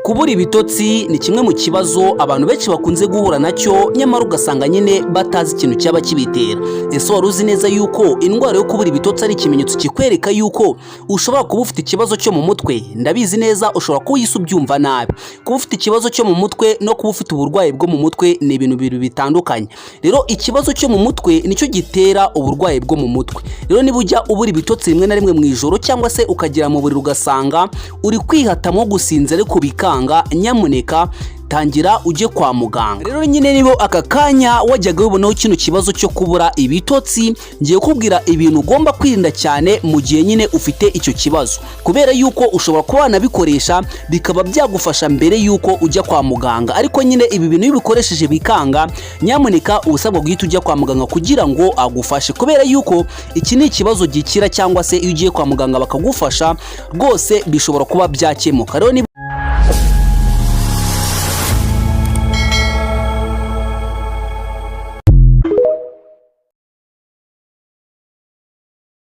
Kubura ibitotsi ni kimwe mu kibazo abantu benshi bakunze guhura nacyo, nyamara ugasanga nyine batazi ikintu cyaba kibitera. Ese wari uzi neza yuko indwara yo kubura ibitotsi ari ikimenyetso kikwereka yuko ushobora kuba ufite ikibazo cyo mu mutwe? Ndabizi neza ushobora kuba uyise ubyumva nabi. Kuba ufite ikibazo cyo mu mutwe no kuba ufite uburwayi bwo mu mutwe ni ibintu bibiri bitandukanye. Rero ikibazo cyo mu mutwe nicyo gitera uburwayi bwo mu mutwe. Rero niba ujya ubura ibitotsi rimwe na rimwe mu ijoro cyangwa se ukagira mu buriri ugasanga uri kwihatamo gusinza ariko bikanga, nyamuneka tangira uje kwa muganga. Rero nyine nibo aka kanya wajyaga wibonaho kino kibazo cyo kubura ibitotsi, ngiye kubwira ibintu ugomba kwirinda cyane mu gihe nyine ufite icyo kibazo, kubera yuko ushobora kuba wanabikoresha bikaba byagufasha mbere yuko ujya kwa muganga. Ariko nyine ibi bintu iyo ubikoresheje bikanga, nyamuneka usabwa guhita ujya kwa muganga kugira ngo agufashe, kubera yuko iki ni ikibazo gikira, cyangwa se iyo ugiye kwa muganga bakagufasha rwose bishobora kuba byakemuka. Rero